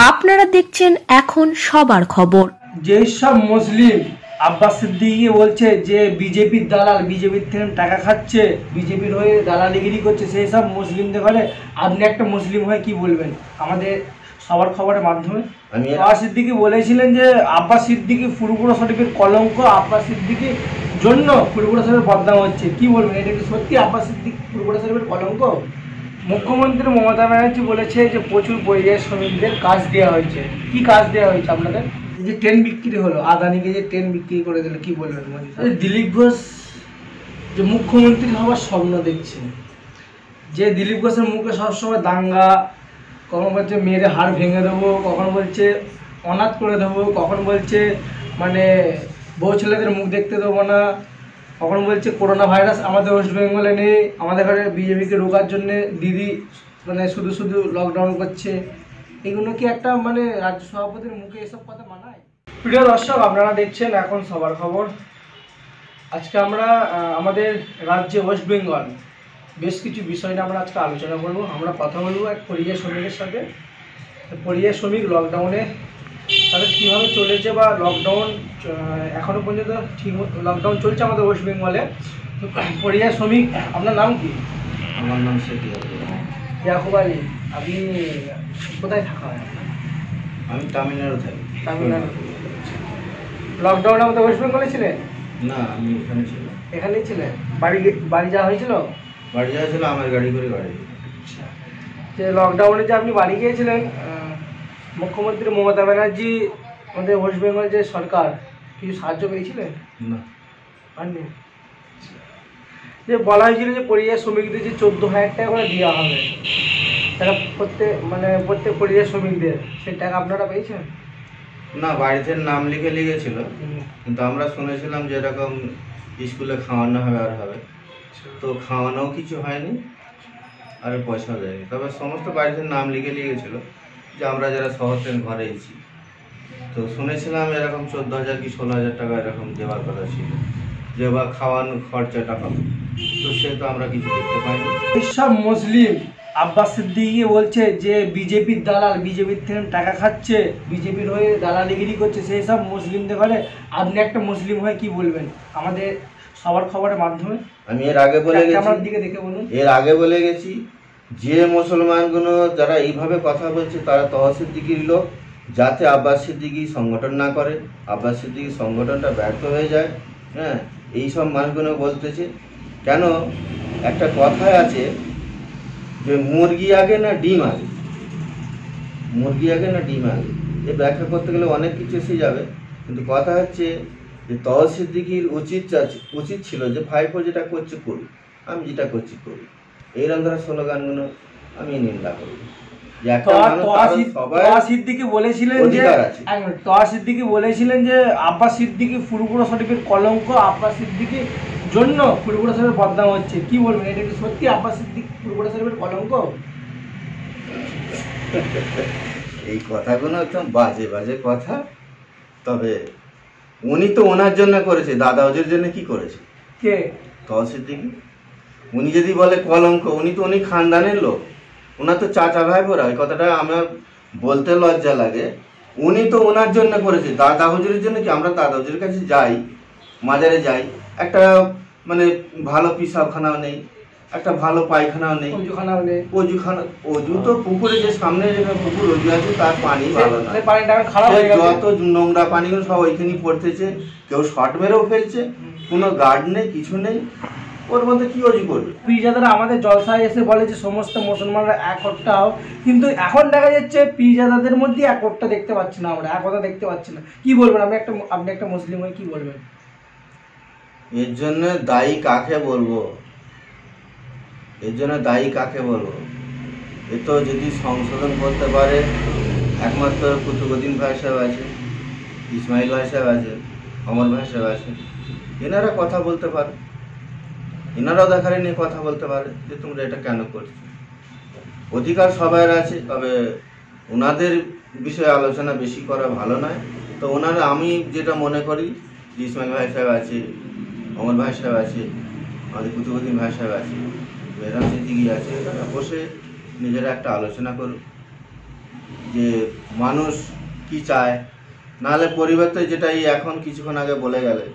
আপনারা দেখছেন এখন সবার খবর। যেই সব মুসলিম আব্বাস সিদ্দিকী বলছে যে বিজেপির দালাল, বিজেপির থেকে টাকা খাচ্ছে, বিজেপির হয়ে দালালিগিরি করছে, সেই সব মুসলিমদের ঘরে আপনি একটা মুসলিম হয়ে কি বলবেন আমাদের সবার খবরের মাধ্যমে? আব্বাস সিদ্দিকী বলেছিলেন যে আব্বাস সিদ্দিকী ফুরফুরা শরীফের কলঙ্ক, আব্বাস সিদ্দিকীর জন্য ফুরফুরা শরীফের বদনাম হচ্ছে, কি বলবেন? এটা কি সত্যি আব্বাস সিদ্দিকী ফুরফুরা শরীফের কলঙ্ক? মুখ্যমন্ত্রী মমতা ব্যানার্জি বলেছে যে প্রচুর পরিযায়ী শ্রমিকদের কাজ দেওয়া হয়েছে। কি কাজ দেওয়া হয়েছে আপনাদের? যে ট্রেন বিক্রি হলো, আদানিকে যে ট্রেন বিক্রি করে দিল, কি বলবেন? দিলীপ ঘোষ যে মুখ্যমন্ত্রী হওয়ার স্বপ্ন দেখছে, যে দিলীপ ঘোষের মুখে সবসময় দাঙ্গা, কখনো বলছে মেয়েরে হাড় ভেঙে দেবো, কখনো বলছে অনাথ করে দেবো, কখনো বলছে মানে বউ ছেলেদের মুখ দেখতে দেবো না, কখনো বলছে করোনা ভাইরাস আমাদের ওয়েস্ট বেঙ্গলে নেই, আমাদের ঘরে বিজেপিকে রোকার জন্যে দিদি মানে শুধু শুধু লকডাউন করছে। এগুলো কি একটা মানে রাজ্য সভাপতির মুখে এসব কথা মানায়? প্রিয় দর্শক, আপনারা দেখছেন এখন সবার খবর। আজকে আমরা আমাদের রাজ্যে ওয়েস্ট বেঙ্গল বেশ কিছু বিষয় নিয়ে আমরা আজকে আলোচনা করব। আমরা কথা বলবো এক পরিযায়ী শ্রমিকের সাথে। পরিযায়ী শ্রমিক লকডাউনে তাদের কীভাবে চলেছে, বা লকডাউন এখনও পর্যন্ত ঠিক লকডাউন চলছে আমাদের ওয়েস্ট বেঙ্গলে। পরিযায়ী শ্রমিক, আপনার নাম কি? আমার নাম শেখ ইয়াকুব আলী। আপনি কোথায় থাকা হয়? আমি তামিলনাড়ু থাকি। তামিলনাড়ু। লকডাউনে আমাদের ওয়েস্ট বেঙ্গলে ছিলেন? না, আমি এখানে ছিলাম। এখানেই ছিলেন? বাড়ি যাওয়া হয়েছিল? বাড়ি যাওয়া ছিল আমার গাড়ি করে গাড়ি। আচ্ছা, যে লকডাউনে যে আপনি বাড়ি গিয়েছিলেন, মুখ্যমন্ত্রী মমতা ব্যানার্জি আমাদের ওয়েস্ট বেঙ্গল যে সরকার কিছু সাহায্য পেয়েছিলেন? না, পাননি। যে বলা হয়েছিল যে পরিযায়ী শ্রমিকদের যে 14,000 টাকা করে দেওয়া হবে, তারা প্রত্যেক পরিযায়ী শ্রমিকদের, সেই টাকা আপনারা পেয়েছেন? না, বাড়িতে নাম লিখে লিখেছিল, কিন্তু আমরা শুনেছিলাম যে এরকম স্কুলে খাওয়ানো হবে আর হবে, তো খাওয়ানোও কিছু হয়নি আর পয়সা দেয়নি। তবে সমস্ত বাড়িতে নাম লিখে লিখেছিল যে আমরা যারা শহর থেকে ঘরে এসেছি, তো শুনেছিলাম এরকম 14,000 কি 16,000 টাকা এরকম দেওয়ার কথা ছিল, যে বা খাওয়ানো খরচাটা হবে, তো সে তো আমরা কিছু দেখতে পাইনি। সব মুসলিম আব্বাস সিদ্দিকী বলছে যে বিজেপির দালাল, বিজেপির থেকে টাকা খাচ্ছে, বিজেপির হয়ে দালালিগিরি করছে, সেই সব মুসলিমদের ঘরে আপনি একটা মুসলিম হয়ে কি বলবেন আমাদের সবার খবরের মাধ্যমে? আমি এর আগে বলে গেছি, আমার দিকে দেখে বলুন। এর আগে বলে গেছি যে মুসলমানগুলো যারা এইভাবে কথা বলছে তারা তওবা সিদ্দিকীর লোক, যাতে আব্বাস সিদ্দিকী সংগঠন না করে, আব্বাস সিদ্দিকী সংগঠনটা ব্যর্থ হয়ে যায়। হ্যাঁ, এইসব মানুষগুলো বলতেছে। কেন একটা কথায় আছে যে মুরগি আগে না ডিম আগে, মুরগি আগে না ডিম আগে, এ ব্যাখ্যা করতে গেলে অনেক কিছু এসে যাবে, কিন্তু কথা হচ্ছে যে তওবা সিদ্দিকীর উচিত ছিল যে ভাইপো যেটা করছে করি, আমি যেটা করছি করি, এইরকম ধরনের স্লোগানগুলো আমি নিন্দা করি। তওবা সিদ্দিকী বলেছিলেন যে আব্বাস সিদ্দিকী ফুরফুরা শরীফের কলঙ্ক, আব্বাস সিদ্দিকীর জন্য ফুরফুরা শরীফের বদনাম হচ্ছে, কি বলবেন? এটা কি সত্যি আব্বাস সিদ্দিকী ফুরফুরা শরীফের কলঙ্ক? এই কথাগুলো একদম বাজে বাজে কথা। তবে উনি তো ওনার জন্য করেছে, দাদা ওজের জন্য কি করেছে? কে? তওবা সিদ্দিকী। উনি যদি বলে কলঙ্ক, উনি তো উনি খানদানের লোক, ওনার তো চাচা ভাই বোরা, ওই কথাটা আমার বলতে লজ্জা লাগে। উনি তো ওনার জন্য করেছে, দাদা হুজুরের জন্য কি? আমরা দাদা হুজুরের কাছে যাই, মাজারে যাই, একটা মানে ভালো পিসাবখানাও নেই, একটা ভালো পায়খানাও নেই, অজু তো পুকুরে যে সামনে যেখানে পুকুর অজু আছে তার পানি ভালো না, যত নোংরা পানিগুলো সব ওইখানেই পড়তেছে, কেউ শর্ট মেরেও ফেলছে, কোনো গার্ড নেই, কিছু নেই, ওর মধ্যে কি অজু করবে? পীরজাদারা আমাদের জলসায় এসে বলে যে সমস্ত মুসলমানরা একটাও, কিন্তু এখন দেখা যাচ্ছে পীরজাদাদের মধ্যে একটা দেখতে পাচ্ছি না, আমরা একতা দেখতে পাচ্ছি না। কি বলবেন? আপনি একটা মুসলিম হয়ে কি বলবেন? এর জন্য দায়ী কাকে বলবো? এর জন্য দায়ী কাকে বলবো? এ তো যদি সংশোধন করতে পারে একমাত্র কুতুবুদ্দিন ভাই সাহেব আছে, ইসমাইল ভাই সাহেব আছে, অমর ভাই সাহেব আছে, এনারা কথা বলতে পারে, এনারাও দেখারে নিয়ে কথা বলতে পারে যে তোমরা এটা কেন করছো। অধিকার সবার আছে, তবে ওনাদের বিষয়ে আলোচনা বেশি করা ভালো নয়। তো ওনারা, আমি যেটা মনে করি যে ইসমাইল ভাই সাহেব আছে, অমর ভাই সাহেব আছে, আমাদের কুতুবুদ্দিন ভাই সাহেব আছে, মেহরাম সিদ্দিকী আছে, এরা বসে নিজেরা একটা আলোচনা করুক। যে মানুষ কি চায়, নাহলে পরিবর্তে যেটা এই এখন কিছুক্ষণ আগে বলে গেলে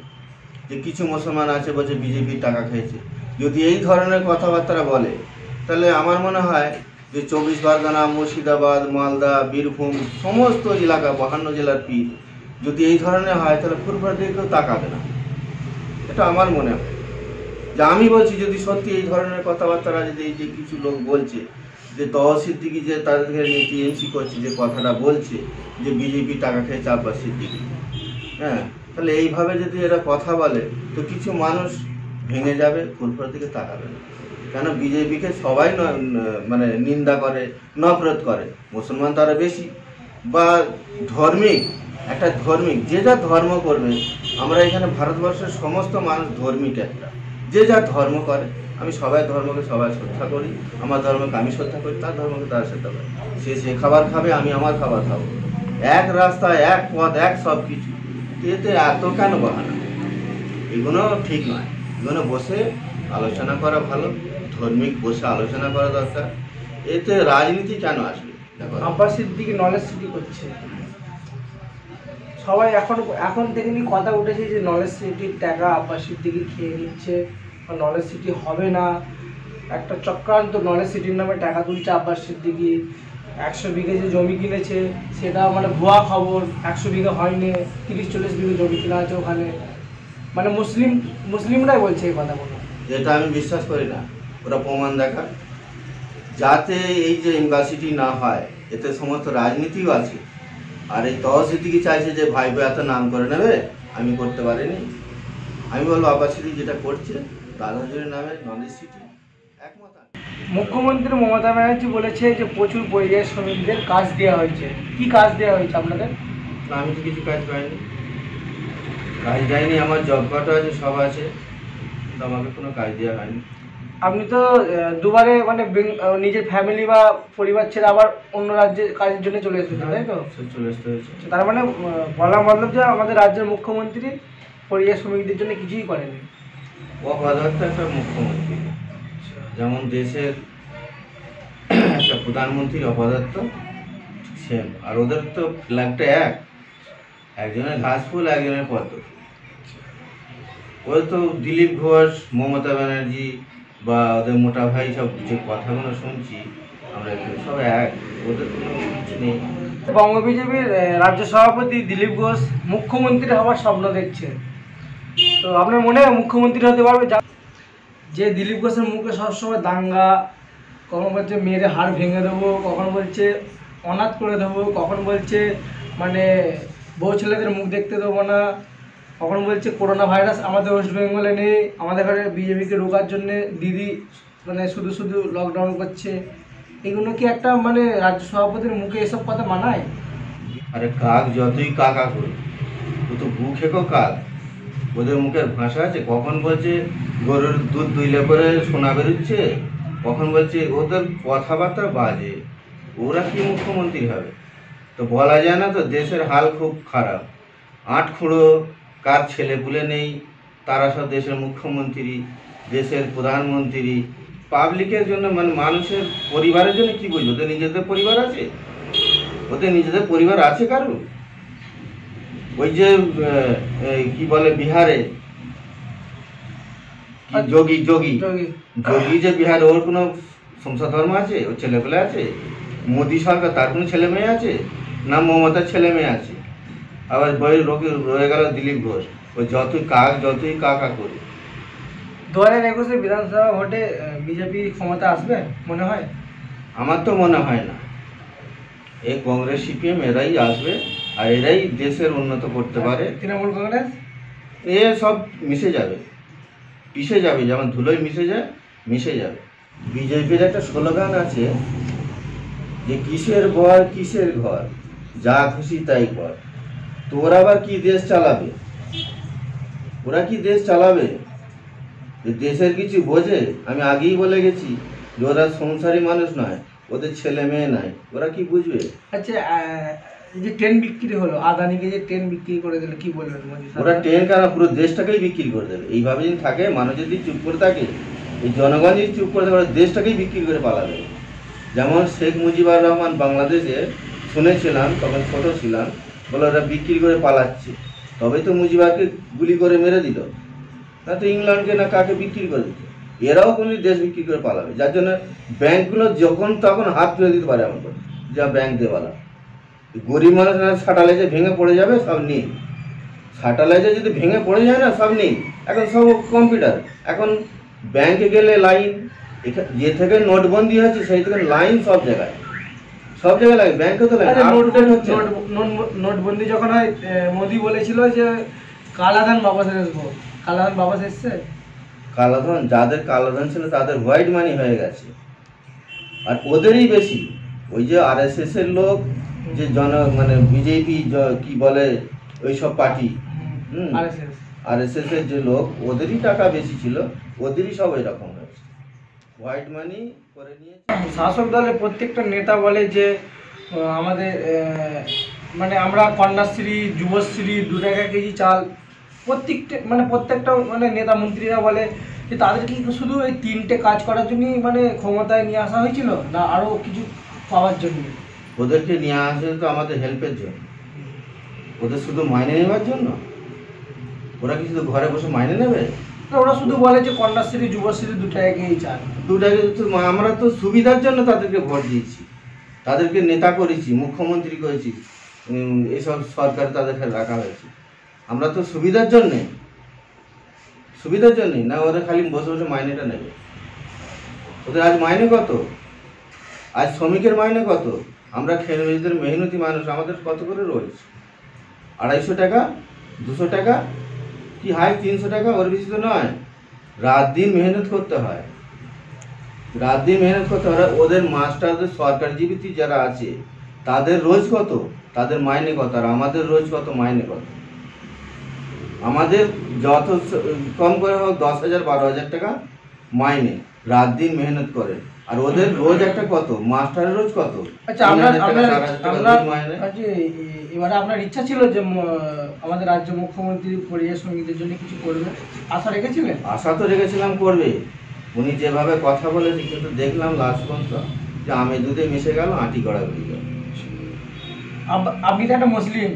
যে কিছু মুসলমান আছে বলছে বিজেপির টাকা খেয়েছে, যদি এই ধরনের কথাবার্তা বলে তাহলে আমার মনে হয় যে 24 পরগনা, মুর্শিদাবাদ, মালদা, বীরভূম সমস্ত এলাকা 52 জেলার পীর যদি এই ধরনের হয় তাহলে ফুরফুরার দিকে কেউ তাকাবে না। এটা আমার মনে হয়। যে আমি বলছি যদি সত্যি এই ধরনের কথাবার্তা যদি এই যে কিছু লোক বলছে যে তওবা সিদ্দিকী যে তাদেরকে টিএমসি করছে, যে কথাটা বলছে যে বিজেপি টাকা খেয়েছে আব্বাস সিদ্দিকী, হ্যাঁ, তাহলে এইভাবে যদি এরা কথা বলে তো কিছু মানুষ ভেঙে যাবে, ফুরফুরার দিকে তাকাবে না। কেন বিজেপিকে সবাই মানে নিন্দা করে, নফরত করে, মুসলমান তারা বেশি, বা ধর্মিক একটা ধর্মিক যে যা ধর্ম করবে। আমরা এখানে ভারতবর্ষের সমস্ত মানুষ ধর্মিক একটা, যে যা ধর্ম করে। আমি সবাই ধর্মকে সবাই শ্রদ্ধা করি, আমার ধর্মকে আমি শ্রদ্ধা করি, তার ধর্মকে তারা শ্রদ্ধা করে। সে খাবার খাবে, আমি আমার খাবার খাবো, এক রাস্তা, এক পথ, এক সব কিছু। এতে এত কেন বাহানা? এগুলো ঠিক নয়। এগুলো বসে আলোচনা করা ভালো, ধর্মিক বসে আলোচনা করা দরকার। এতে রাজনীতি কেন আসবে? আব্বাস সিদ্দিকী নলেজ সিটি করছে, সবাই এখন দেখেনি কথা উঠেছে যে নলেজ সিটির টাকা আব্বাস সিদ্দিকী খেয়ে নিচ্ছে, নলেজ সিটি হবে না। একটা চক্রান্ত, নলেজ সিটির নামে টাকা তুলছে আব্বাস সিদ্দিকী। 100 বিঘে যে জমি কিনেছে সেটা মানে ভুয়া খবর, 100 বিঘে হয়নি, 30-40 বিঘে জমি কিনা আছে ওখানে। মানে মুসলিমরাই বলছে এই কথাগুলো। যেটা আমি বিশ্বাস করি না, ওরা প্রমাণ দেখা, যাতে এই যে ইউনিভার্সিটি না হয় এতে সমস্ত রাজনীতিও আছে। আর এই তওবা সিদ্দিকী চাইছে যে ভাই এত নাম করে নেবে, আমি করতে পারিনি। আমি বলবো আব্বাস সিদ্দিকী যেটা করছে দাদাজুরের নামে নলেজ সিটি একমত। মুখ্যমন্ত্রী মমতা ব্যানার্জি বলেছে যে প্রচুর পরিযায়ী শ্রমিকদের কাজ দেওয়া হয়েছে। কি কাজ দেওয়া হয়েছে আপনাদের? না, আমি তো কিছু কাজ পাইনি, কাজ দেয়নি। আমার জব কার্ডও আছে, সব আছে, কিন্তু আমাকে কোনো কাজ দেওয়া হয়নি। আপনি তো দুবারে মানে নিজের ফ্যামিলি বা পরিবার ছেড়ে আবার অন্য রাজ্যে কাজের জন্য চলে এসেছেন, তাই তো? চলে আসতে হয়েছে। তার মানে বলা মতলব যে আমাদের রাজ্যের মুখ্যমন্ত্রী পরিযায়ী শ্রমিকদের জন্য কিছুই করেনি। অপদার্থ একটা মুখ্যমন্ত্রী, যেমন দেশের একটা প্রধানমন্ত্রীর অপদার্থ সেম। আর ওদের তো ফ্ল্যাগটা একজনের ঘাসফুল, একজনের পদ্ম। ওদের তো দিলীপ ঘোষ, মমতা ব্যানার্জি বা ওদের মোটা ভাই সব যে কথাগুলো শুনছি আমরা, সব এক, ওদের কোনো কিছু নেই। বঙ্গ বিজেপির রাজ্য সভাপতি দিলীপ ঘোষ মুখ্যমন্ত্রী হওয়ার স্বপ্ন দেখছে, তো আপনার মনে হয় মুখ্যমন্ত্রী হতে পারবে? যে দিলীপ ঘোষের মুখে সবসময় দাঙ্গা, কখন বলছে মেয়ের হাড় ভেঙে দেবো, কখন বলছে অনাথ করে দেবো, কখন বলছে মানে বউ ছেলেদের মুখ দেখতে দেবো না, কখন বলছে করোনা ভাইরাস আমাদের ওয়েস্ট বেঙ্গলে নেই, আমাদের ঘরে বিজেপিকে রোকার জন্যে দিদি মানে শুধু লকডাউন করছে। এগুলো কি একটা মানে রাজ্য সভাপতির মুখে এসব কথা মানায়? আরে কাক যতই কাকা করুক, ও তো গু খেকো কাক, ওদের মুখের ভাষা আছে। কখন বলছে গরুর দুধ দুইলে করে সোনা বেরোচ্ছে, কখন বলছে, ওদের কথাবার্তা বাজে। ওরা কি মুখ্যমন্ত্রী হবে? তো বলা যায় না। তো দেশের হাল খুব খারাপ, 8 খুঁড়ো কার ছেলেপুলে নেই, তারা সব দেশের মুখ্যমন্ত্রী, দেশের প্রধানমন্ত্রী। পাবলিকের জন্য মানে মানুষের পরিবারের জন্য কি বুঝবে? ওদের নিজেদের পরিবার আছে? ওদের নিজেদের পরিবার আছে কারো? ওই যে কি বলে বিহারে যোগী যে বিহারে, ওর কোনো সংসদ ধর্ম আছে? ওর ছেলেপেলে আছে? মোদী সরকার, তার কোনো ছেলে মেয়ে আছে? না মমতার ছেলে মেয়ে আছে? আবার রয়ে গেল দিলীপ ঘোষ, ও যতই কাকা করে। 2021 বিধানসভা ভোটে বিজেপি ক্ষমতা আসবে মনে হয়? আমার তো মনে হয় না। এই কংগ্রেস সিপিএম এরাই আসবে, আর এরাই দেশের উন্নত করতে পারে। তৃণমূল কংগ্রেস এ সব মিশে যাবে, পিষে যাবে, যেমন ধুলোয় মিশে যাবে। বিজেপির একটা স্লোগান আছে যে কিসের বর কিসের ঘর, যা খুশি তাই কর। তো ওরা আবার কি দেশ চালাবে? ওরা কি দেশ চালাবে? দেশের কিছু বোঝে? আমি আগেই বলে গেছি যে ওরা সংসারী মানুষ নয়, ওদের ছেলে মেয়ে নাই, ওরা কি বুঝবে? আচ্ছা, এই যে ট্রেন বিক্রি হলো, আদানিকে যে ট্রেন বিক্রি করে দিল, কি বলবেন? ওরা ট্রেন কেন, পুরো দেশটাকেই বিক্রি করে দেবে। এইভাবে যদি থাকে, মানুষ যদি চুপ করে থাকে, এই জনগণ যদি চুপ করে থাকে, ওরা দেশটাকেই বিক্রি করে পালাবে। যেমন শেখ মুজিবুর রহমান বাংলাদেশে শুনেছিলাম, তখন ছোট ছিলাম, বলে ওরা বিক্রি করে পালাচ্ছে, তবেই তো মুজিবাকে গুলি করে মেরে দিল, না তো ইংল্যান্ডকে না কাকে বিক্রি করে দিত। এরাও কোনো দেশ বিক্রি করে পালাবে, যার জন্য ব্যাংকগুলো যখন তখন হাত তুলে দিতে পারে এমন করে, যা ব্যাংক দেওয়ালা। গরিব মানুষরা স্যাটেলাইটে ভেঙে পড়ে যাবে, সব নেই। স্যাটেলাইটে যদি ভেঙে পড়ে যায় না, সব নেই। এখন সব কম্পিউটার। এখন ব্যাংকে গেলে লাইন, যে থেকে নোটবন্দি হচ্ছে সেই থেকে লাইন সব জায়গায় লাগে, ব্যাংকে তো লাইন। নোটবন্দি যখন হয়, মোদি বলেছিল যে কালাধন বাবাস আসবো, কালাধন বাবাস এসছে। কালাধন, যাদের কালাধন ছিল তাদের হোয়াইট মানি হয়ে গেছে, আর ওদেরই বেশি। ওই যে RSS এর লোক, যে মানে বিজেপি কি বলে ওইসব পার্টি, RSS এর যে লোক, ওদেরই টাকা বেশি ছিল, ওদেরই সব এরকম হয়েছে, হোয়াইট মানি করে নিয়েছে। শাসক দলের প্রত্যেকটা নেতা বলে যে আমাদের মানে আমরা কন্যাশ্রী, যুবশ্রী, 2 টাকা কেজি চাল, প্রত্যেকটা নেতা মন্ত্রীরা বলে যে তাদের কি শুধু এই 3টে কাজ করার জন্যই ক্ষমতায় নিয়ে আসা হয়েছিল, না আরও কিছু পাওয়ার জন্য? ওদেরকে নিয়ে আসে তো আমাদের হেল্পের জন্য, ওদের শুধু মাইনে নেওয়ার জন্য? ওরা কি শুধু ঘরে বসে মাইনে নেবে? ওরা শুধু বলে যে কন্যাশ্রী, যুবশ্রী 2 টাকা কেজি চাল। 2 টাকা, আমরা তো সুবিধার জন্য তাদেরকে ভোট দিয়েছি, তাদেরকে নেতা করেছি, মুখ্যমন্ত্রী করেছি, এসব সরকার তাদেরকে রাখা হয়েছে। আমরা তো সুবিধার জন্যই না, ওরা খালি বসে বসে মাইনেটা নেবে। ওদের আজ মাইনে কত? আজ শ্রমিকের মাইনে কত? আমরা খেরমেজদের মেহনতি মানুষ, আমাদের কত করে রোজ? 250 টাকা, 200 টাকা, কি হাই 300 টাকা, ওর বেশি তো নয়। রাত দিন মেহনত করতে হয়। ওদের মাস্টারদের, সরকারজীবী যারা আছে, তাদের রোজ কত, তাদের মাইনে কত, আর আমাদের রোজ কত, মাইনে কত? আমাদের যত কম করে হোক 10,000 12,000 টাকা মাইনে, রাত দিন মেহনত করে, আর ওদের রোজ একটা কত, মাস্টারের রোজ কত? আচ্ছা, এবারে আপনার ইচ্ছা ছিল যে আমাদের রাজ্য মুখ্যমন্ত্রী পরিযায়ী শ্রমিকদের জন্য কিছু করবে, আশা রেখেছিলেন? আশা তো রেখেছিলাম করবে, উনি যেভাবে কথা বলেছে, কিন্তু দেখলাম লাস্ট পর্যন্ত যে আমে দুধে মিশে গেল, আঁটি গড়া বেরিয়ে গেল। আপনি তো একটা মুসলিম,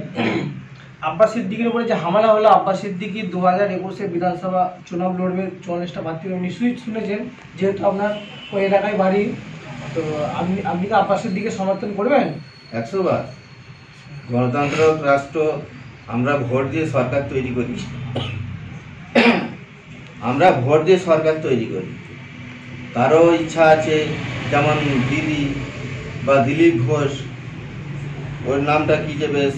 আব্বাস সিদ্দিকির উপরে যে হামলা হলো, আব্বাস সিদ্দিকি 2021-এ বিধানসভা চুনাব লড়বে, 44টা প্রার্থী নিশ্চয়ই শুনেছেন, যেহেতু আপনার ওই এলাকায় বাড়ি, তো আপনি কি আব্বাস সিদ্দিকিকে সমর্থন করবেন? 100 বার। গণতন্ত্র রাষ্ট্র, আমরা ভোট দিয়ে সরকার তৈরি করি, তারও ইচ্ছা আছে, যেমন দিদি বা দিলীপ ঘোষ, ওর নামটা কি যে বেশ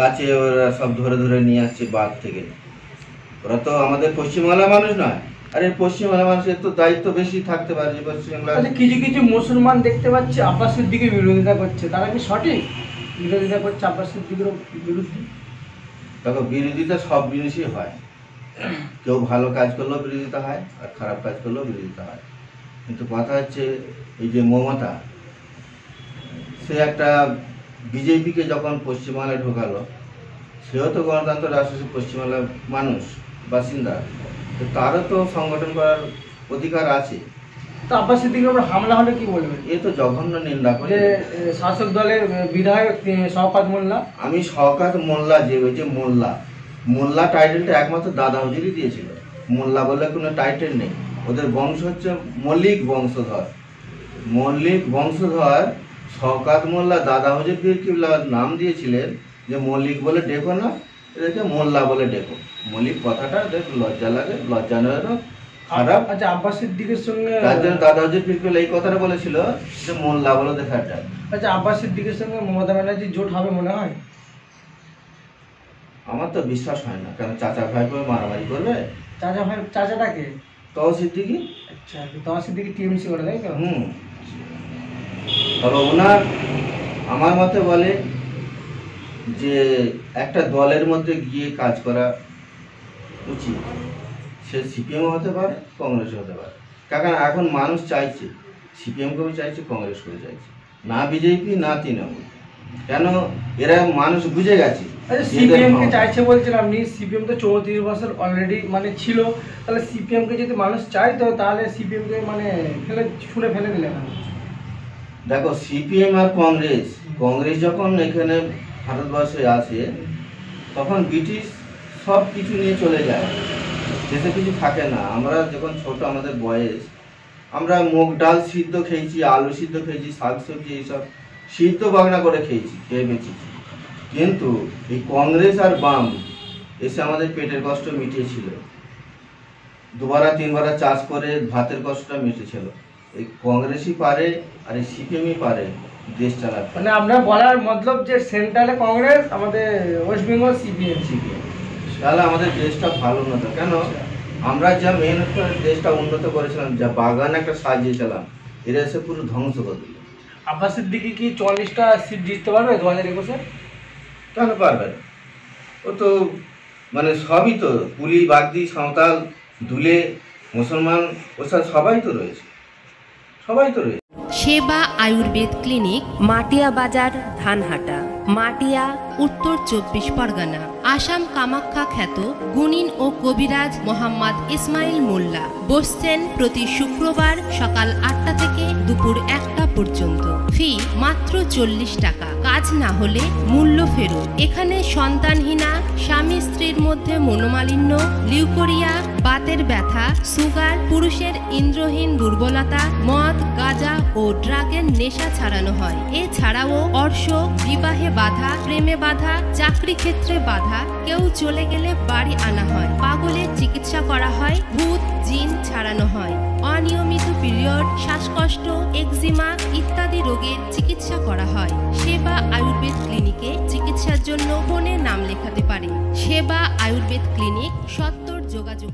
আছে, ওরা সব ধরে নিয়ে আসছে বাদ থেকে। ওরা তো আমাদের পশ্চিমবাংলার মানুষ নয়, আর এই পশ্চিমবাংলার মানুষের তো দায়িত্ব বেশি থাকতে পারে যে পশ্চিমবাংলা। কিছু মুসলমান দেখতে পাচ্ছে আব্বাস সিদ্দিকির বিরোধিতা করছে, তারা কি সঠিক বিরোধিতা করছে আব্বাস সিদ্দিকির বিরুদ্ধে? দেখো, বিরোধিতা সব জিনিসই হয়, কেউ ভালো কাজ করলেও বিরোধিতা হয়, আর খারাপ কাজ করলেও বিরোধিতা হয়। কিন্তু কথা হচ্ছে, এই যে মমতা, সে একটা বিজেপিকে যখন পশ্চিমবাংলায় ঢোকালো, সেও তো গণতন্ত্র রাষ্ট্র, পশ্চিমবাংলার মানুষ, বাসিন্দা, তো তারও তো সংগঠন করার অধিকার আছে। তো আব্বাস সিদ্দিকির উপর হামলা হলে কি বলবেন? এ তো জঘন্য নিন্দা করে। শাসক দলের বিধায়ক শওকত মোল্লা, আমি শওকত মোল্লা, যে ওই যে মোল্লা টাইটেলটা একমাত্র দাদা হুজুরই দিয়েছিল, মোল্লা বলে কোনো টাইটেল নেই। ওদের বংশ হচ্ছে মল্লিক বংশধর। শওকত মোল্লা দাদা হুজুর পীর কিবলা নাম দিয়েছিলেন যে মল্লিক বলে ডেকো না, এদেরকে মোল্লা বলে ডেকো। মল্লিক কথাটা এদের লজ্জা লাগে, লজ্জা নয়, খারাপ। আচ্ছা, আব্বাস সিদ্দিকের সঙ্গে, তার জন্য দাদা হুজুর পীর কিবলা এই কথাটা বলেছিল যে মোল্লা বলে দেখার ডাক। আচ্ছা, আব্বাস সিদ্দিকের সঙ্গে মমতা ব্যানার্জির জোট হবে মনে হয়? আমার তো বিশ্বাস হয় না, কারণ চাচা ভাই মারামারি করবে। চাচাটাকে তও সিদ্দিকি। আচ্ছা, তও সিদ্দিকি টিএমসি করে, তাই তো? তবে ওনার, আমার মতে বলে যে একটা দলের মধ্যে গিয়ে কাজ করা উচিত। সে সিপিএমও হতে পারে, কংগ্রেসও হতে পারে, কারণ এখন মানুষ চাইছে, সিপিএমকেও চাইছে, কংগ্রেসকেও চাইছে, না বিজেপি না তৃণমূল। কেন? এরা মানুষ বুঝে গেছে। সিপিএমকে চাইছে বলছেন আপনি, সিপিএম তো 34 বছর অলরেডি ছিল, তাহলে সিপিএমকে যদি মানুষ চায়, তো তাহলে সিপিএমকে ফেলে দিলে দেখো সিপিএম আর কংগ্রেস যখন এখানে ভারতবর্ষে আসে তখন ব্রিটিশ সব কিছু নিয়ে চলে যায়, দেশে কিছু থাকে না। আমরা যখন ছোট আমাদের বয়স, আমরা মুগ ডাল সিদ্ধ খেয়েছি, আলু সিদ্ধ খেয়েছি, শাকসবজি এইসব সিদ্ধ বাগনা করে খেয়েছি, খেয়ে বেঁচেছি। কিন্তু এই কংগ্রেস আর বাম এসে আমাদের পেটের কষ্ট মিটিয়েছিল, দুবারা তিনবারা চাষ করে ভাতের কষ্টটা মিটেছিল। এই কংগ্রেসই পারে আর এই সিপিএমই পারে দেশ চালাতে। মানে আমরা বলার মতলব যে সেন্ট্রালে কংগ্রেস, আমাদের ওয়েস্ট বেঙ্গল সিপিএম। তাহলে আমাদের দেশটা ভালো উন্নত কেন? আমরা যা মেহনত করে দেশটা উন্নত করেছিলাম, যা বাগান একটা সাজিয়েছিলাম, এরা এসে পুরো ধ্বংস করে দিল। আব্বাস সিদ্দিকী কি 40টা সিট জিততে পারবে 2021-এ? কেন পারবে না? ও তো মানে সবই তো, কুলি, বাগদি, সাঁওতাল, দুলে, মুসলমান, ওসব সবাই তো রয়েছে। সেবা আয়ুর্বেদ ক্লিনিক, মাটিয়া বাজার, ধানহাটা, মাটিয়া, উত্তর 24 পরগনা। আসাম কামাখ্যা খ্যাত গুণিন ও কবিরাজ মোহাম্মদ ইসমাইল মোল্লা বসছেন প্রতি শুক্রবার সকাল 8টা থেকে দুপুর 1টা পর্যন্ত। ফি মাত্র 40 টাকা। কাজ না হলে মূল্য ফেরত। এখানে সন্তানহীনা, স্বামী স্ত্রীর মধ্যে মনোমালিন্য, লিউকোরিয়া, বাতের ব্যথা, সুগার, পুরুষের ইন্দ্রহীন দুর্বলতা, মদ, গাঁজা ও ড্রাগের নেশা ছাড়ানো হয়। এছাড়াও অর্শ, বিবাহে বাধা, প্রেমে বাধা, চাকরি ক্ষেত্রে বাধা, কেউ চলে গেলে বাড়ি আনা হয়। পাগলের চিকিৎসা করা হয়, ভূত জিন ছাড়ানো হয়। অনিয়মিত পিরিয়ড, শ্বাসকষ্ট, এক্সিমা ইত্যাদি রোগের চিকিৎসা করা হয়। সেবা আয়ুর্বেদ ক্লিনিকে চিকিৎসার জন্য ফোনে নাম লেখাতে পারে। সেবা আয়ুর্বেদ ক্লিনিক, সত্তর যোগাযোগ।